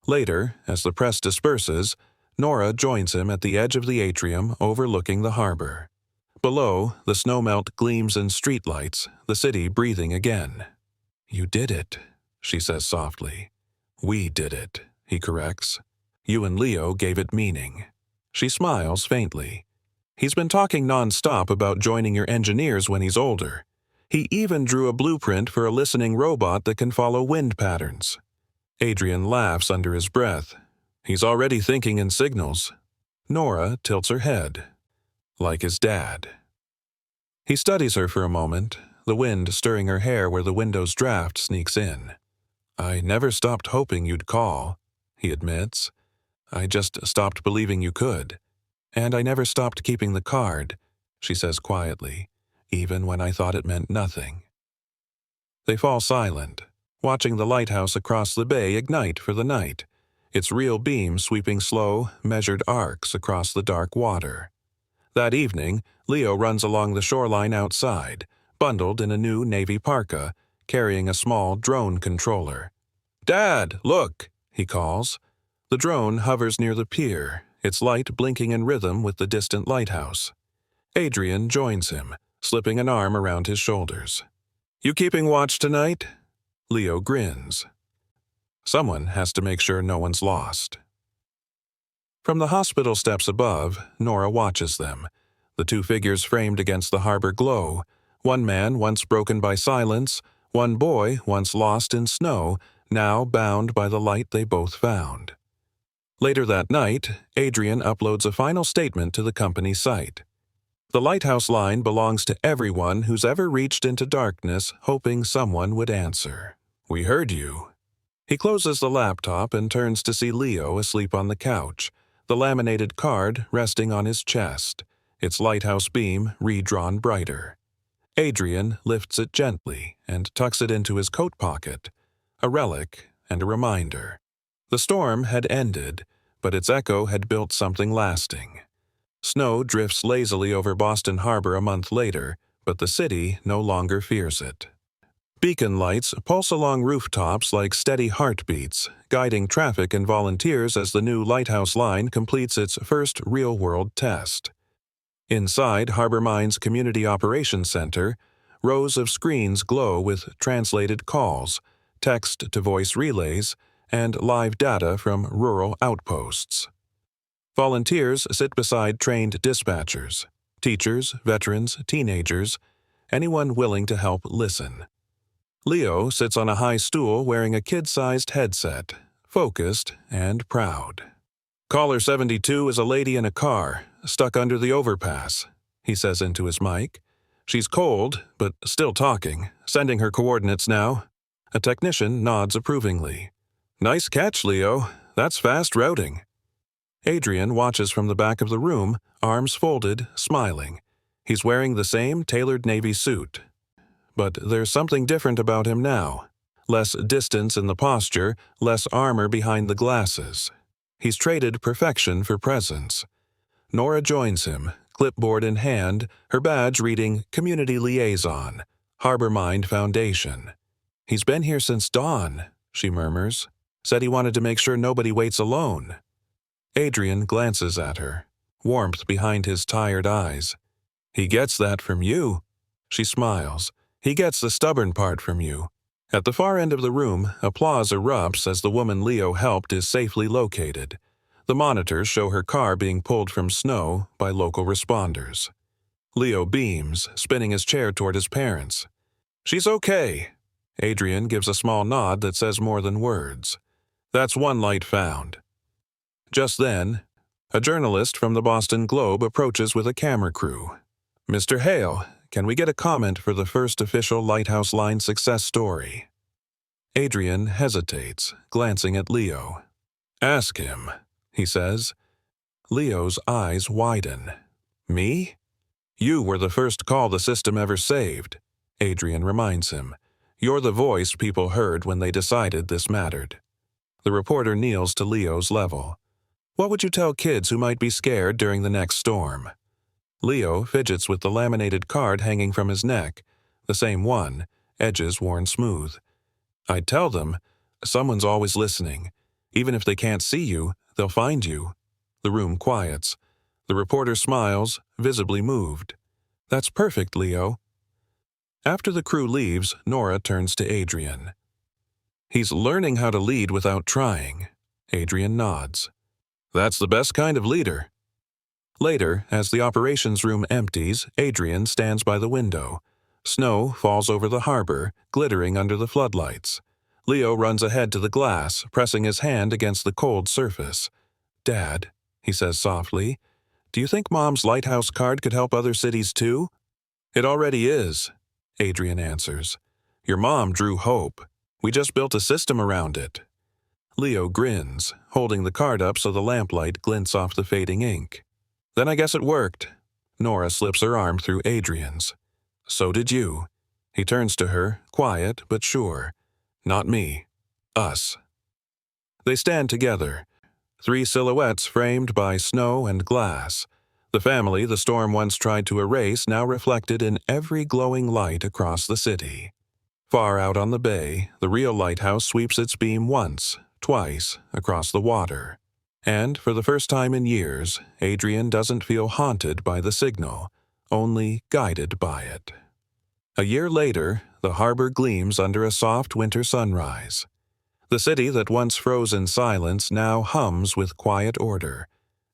Later, as the press disperses, Nora joins him at the edge of the atrium overlooking the harbor. Below, the snowmelt gleams in streetlights, the city breathing again. "You did it," she says softly. "We did it," he corrects. "You and Leo gave it meaning." She smiles faintly. "He's been talking non-stop about joining your engineers when he's older. He even drew a blueprint for a listening robot that can follow wind patterns." Adrian laughs under his breath. "He's already thinking in signals." Nora tilts her head. "Like his dad." He studies her for a moment, the wind stirring her hair where the window's draft sneaks in. "I never stopped hoping you'd call," he admits. "I just stopped believing you could. And I never stopped keeping the card," she says quietly, "even when I thought it meant nothing." They fall silent, watching the lighthouse across the bay ignite for the night, its real beam sweeping slow, measured arcs across the dark water. That evening, Leo runs along the shoreline outside, bundled in a new Navy parka, carrying a small drone controller. "Dad, look!" he calls. The drone hovers near the pier, its light blinking in rhythm with the distant lighthouse. Adrian joins him, slipping an arm around his shoulders. "You keeping watch tonight?" Leo grins. Someone has to make sure no one's lost. From the hospital steps above, Nora watches them, the two figures framed against the harbor glow, one man once broken by silence, one boy once lost in snow, now bound by the light they both found. Later that night, Adrian uploads a final statement to the company site. The lighthouse line belongs to everyone who's ever reached into darkness hoping someone would answer. "We heard you." He closes the laptop and turns to see Leo asleep on the couch, the laminated card resting on his chest, its lighthouse beam redrawn brighter. Adrian lifts it gently and tucks it into his coat pocket, a relic and a reminder. The storm had ended, but its echo had built something lasting. Snow drifts lazily over Boston Harbor a month later, but the city no longer fears it. Beacon lights pulse along rooftops like steady heartbeats, guiding traffic and volunteers as the new lighthouse line completes its first real-world test. Inside Harbor Mine's Community Operations Center, rows of screens glow with translated calls, text-to-voice relays, and live data from rural outposts. Volunteers sit beside trained dispatchers, teachers, veterans, teenagers, anyone willing to help listen. Leo sits on a high stool wearing a kid-sized headset, focused and proud. "Caller 72 is a lady in a car, stuck under the overpass," he says into his mic. "She's cold, but still talking, sending her coordinates now." A technician nods approvingly. "Nice catch, Leo. That's fast routing." Adrian watches from the back of the room, arms folded, smiling. He's wearing the same tailored Navy suit. But there's something different about him now. Less distance in the posture, less armor behind the glasses. He's traded perfection for presence. Nora joins him, clipboard in hand, her badge reading Community Liaison, Harbor Mine Foundation. "He's been here since dawn," she murmurs. "Said he wanted to make sure nobody waits alone." Adrian glances at her, warmth behind his tired eyes. "He gets that from you." She smiles. "He gets the stubborn part from you." At the far end of the room, applause erupts as the woman Leo helped is safely located. The monitors show her car being pulled from snow by local responders. Leo beams, spinning his chair toward his parents. "She's okay." Adrian gives a small nod that says more than words. "That's one light found." Just then, a journalist from the Boston Globe approaches with a camera crew. "Mr. Hale, can we get a comment for the first official Lighthouse Line success story?" Adrian hesitates, glancing at Leo. "Ask him," he says. Leo's eyes widen. "Me? You were the first call the system ever saved," Adrian reminds him. "You're the voice people heard when they decided this mattered." The reporter kneels to Leo's level. "What would you tell kids who might be scared during the next storm?" Leo fidgets with the laminated card hanging from his neck, the same one, edges worn smooth. I'd tell them, someone's always listening. Even if they can't see you, they'll find you. The room quiets. The reporter smiles, visibly moved. That's perfect, Leo. After the crew leaves, Nora turns to Adrian. He's learning how to lead without trying. Adrian nods. That's the best kind of leader. Later, as the operations room empties, Adrian stands by the window. Snow falls over the harbor, glittering under the floodlights. Leo runs ahead to the glass, pressing his hand against the cold surface. Dad, he says softly, do you think Mom's lighthouse card could help other cities too? It already is, Adrian answers. Your mom drew hope. We just built a system around it. Leo grins, holding the card up so the lamplight glints off the fading ink. Then I guess it worked. Nora slips her arm through Adrian's. So did you. He turns to her, quiet but sure. Not me. Us. They stand together. 3 silhouettes framed by snow and glass. The family the storm once tried to erase now reflected in every glowing light across the city. Far out on the bay, the real lighthouse sweeps its beam once, twice, across the water. And for the first time in years, Adrian doesn't feel haunted by the signal, only guided by it. A year later, the harbor gleams under a soft winter sunrise. The city that once froze in silence now hums with quiet order.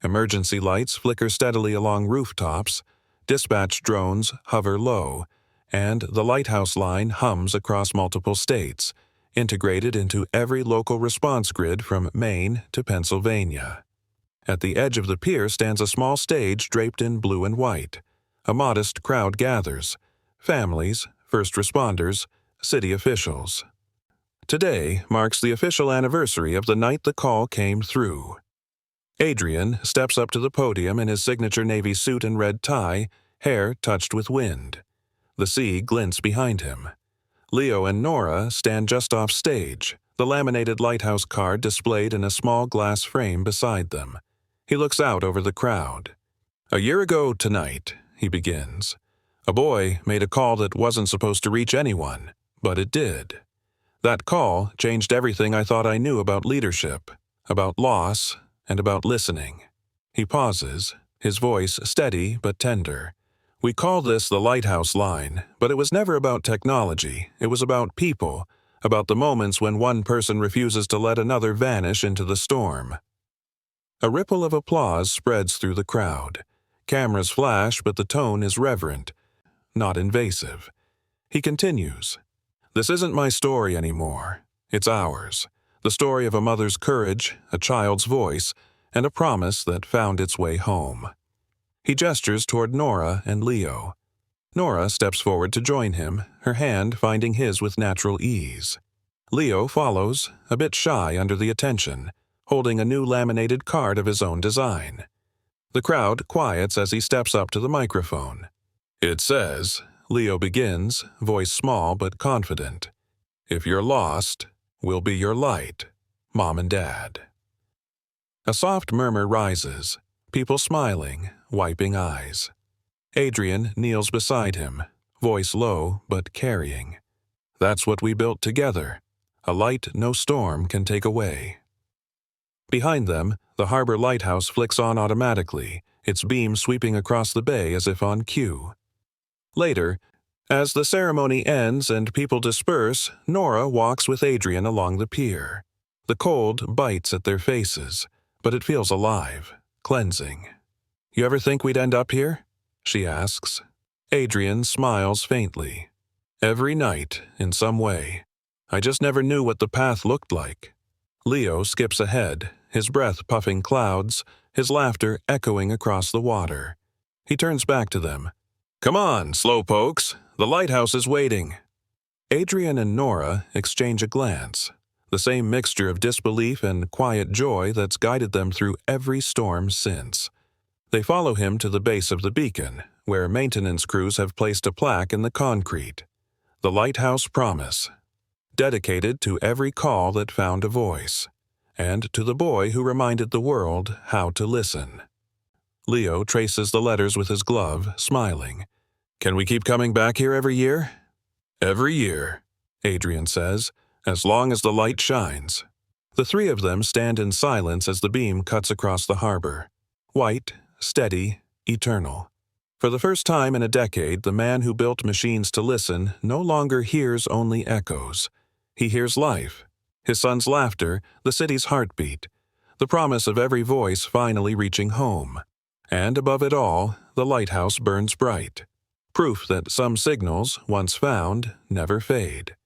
Emergency lights flicker steadily along rooftops, dispatch drones hover low, and the lighthouse line hums across multiple states, integrated into every local response grid from Maine to Pennsylvania. At the edge of the pier stands a small stage draped in blue and white. A modest crowd gathers. Families, first responders, city officials. Today marks the official anniversary of the night the call came through. Adrian steps up to the podium in his signature navy suit and red tie, hair touched with wind. The sea glints behind him. Leo and Nora stand just off stage, the laminated lighthouse card displayed in a small glass frame beside them. He looks out over the crowd. A year ago tonight, he begins. A boy made a call that wasn't supposed to reach anyone, but it did. That call changed everything I thought I knew about leadership, about loss, and about listening. He pauses, his voice steady but tender. We call this the lighthouse line, but it was never about technology. It was about people, about the moments when one person refuses to let another vanish into the storm. A ripple of applause spreads through the crowd. Cameras flash, but the tone is reverent, not invasive. He continues. This isn't my story anymore. It's ours. The story of a mother's courage, a child's voice, and a promise that found its way home. He gestures toward Nora and Leo. Nora steps forward to join him, her hand finding his with natural ease. Leo follows, a bit shy under the attention, holding a new laminated card of his own design. The crowd quiets as he steps up to the microphone. It says, Leo begins, voice small but confident. If you're lost, we'll be your light, Mom and Dad. A soft murmur rises, people smiling, wiping eyes. Adrian kneels beside him, voice low but carrying. That's what we built together, a light no storm can take away. Behind them, the harbor lighthouse flicks on automatically, its beam sweeping across the bay as if on cue. Later, as the ceremony ends and people disperse, Nora walks with Adrian along the pier. The cold bites at their faces, but it feels alive, cleansing. You ever think we'd end up here? She asks. Adrian smiles faintly. Every night, in some way. I just never knew what the path looked like. Leo skips ahead, his breath puffing clouds, his laughter echoing across the water. He turns back to them. Come on, slowpokes. The lighthouse is waiting. Adrian and Nora exchange a glance, the same mixture of disbelief and quiet joy that's guided them through every storm since. They follow him to the base of the beacon, where maintenance crews have placed a plaque in the concrete. The Lighthouse Promise, dedicated to every call that found a voice, and to the boy who reminded the world how to listen. Leo traces the letters with his glove, smiling. Can we keep coming back here every year? Every year, Adrian says, as long as the light shines. The three of them stand in silence as the beam cuts across the harbor. White, steady, eternal. For the first time in a decade, the man who built machines to listen no longer hears only echoes. He hears life, his son's laughter, the city's heartbeat, the promise of every voice finally reaching home. And above it all, the lighthouse burns bright. Proof that some signals, once found, never fade.